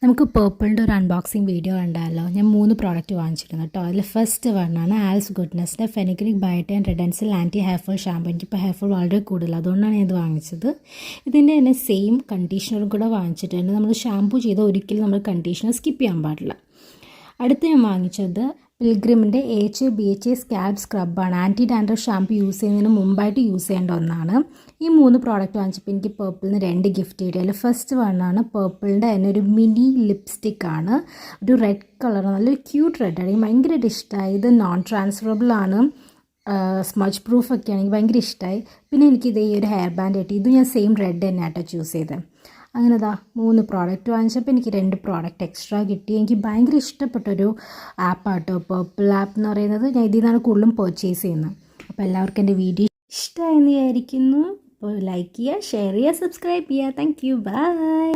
നമുക്ക് പേർപ്പിളിൻ്റെ ഒരു unboxing video കണ്ടാലോ. ഞാൻ 3 പ്രോഡക്റ്റ് വാങ്ങിച്ചിരുന്നു കേട്ടോ. അതിൽ ഫസ്റ്റ് വണ്ണാണ് ആൽസ് ഗുഡ്നെസ്സിൻ്റെ fenugreek biotin redensyl anti hair fall shampoo. എനിക്കിപ്പോൾ ഹെയർ ഫോൾ വളരെ കൂടുതൽ, അതുകൊണ്ടാണ് ഞാൻ ഇത് വാങ്ങിച്ചത്. ഇതിൻ്റെ തന്നെ സെയിം കണ്ടീഷണറും കൂടെ വാങ്ങിച്ചിട്ടുണ്ട്. നമ്മൾ ഷാമ്പു ചെയ്താൽ ഒരിക്കലും നമ്മൾ കണ്ടീഷണർ സ്കിപ്പ് ചെയ്യാൻ പാടില്ല. അടുത്ത് ഞാൻ വാങ്ങിച്ചത് പിൽഗ്രിമിൻ്റെ AHA/BHA സ്കാൽപ്പ് സ്ക്രബാണ്. ആൻറ്റി ഡാൻഡ്രഫ് ഷാമ്പു യൂസ് ചെയ്യുന്നതിന് മുമ്പായിട്ട് യൂസ് ചെയ്യേണ്ട ഒന്നാണ്. ഈ 3 പ്രോഡക്റ്റ് വാങ്ങിച്ചപ്പോൾ എനിക്ക് പേർപ്പിളിന് 2 ഗിഫ്റ്റ് കിട്ടിയതിൽ ഫസ്റ്റ് വണ്ണാണ് പേർപ്പിളിൻ്റെ തന്നെ ഒരു മിനി ലിപ്സ്റ്റിക്കാണ്. ഒരു റെഡ് കളർ, നല്ലൊരു ക്യൂട്ട് റെഡാണ്. എനിക്ക് ഭയങ്കരമായിട്ട് ഇഷ്ടമായി. ഇത് നോൺ ട്രാൻസ്ഫറബിൾ ആണ്, സ്മച്ച് പ്രൂഫൊക്കെ ആണെങ്കിൽ ഭയങ്കര ഇഷ്ടമായി. പിന്നെ എനിക്കിത് ഈ ഒരു ഹെയർ ബാൻഡ് കിട്ടി. ഇത് ഞാൻ സെയിം റെഡ് തന്നെ ആട്ടോ ചൂസ് ചെയ്തത്. അങ്ങനെ 3 പ്രോഡക്റ്റ് വാങ്ങിച്ചപ്പോൾ എനിക്ക് 2 പ്രോഡക്റ്റ് എക്സ്ട്രാ കിട്ടി. എനിക്ക് ഭയങ്കര ഇഷ്ടപ്പെട്ടൊരു ആപ്പാട്ടോ പേർപ്പിൾ ആപ്പ് എന്ന് പറയുന്നത്. ഞാൻ ഇതിൽ നിന്നാണ് കൂടുതലും പർച്ചേസ് ചെയ്യുന്നത്. അപ്പോൾ എല്ലാവർക്കും എൻ്റെ വീഡിയോ ഇഷ്ടമായെന്ന് വിചാരിക്കുന്നു. അപ്പോൾ ലൈക്ക് ചെയ്യുക, ഷെയർ ചെയ്യുക, സബ്സ്ക്രൈബ് ചെയ്യുക. Thank you, by.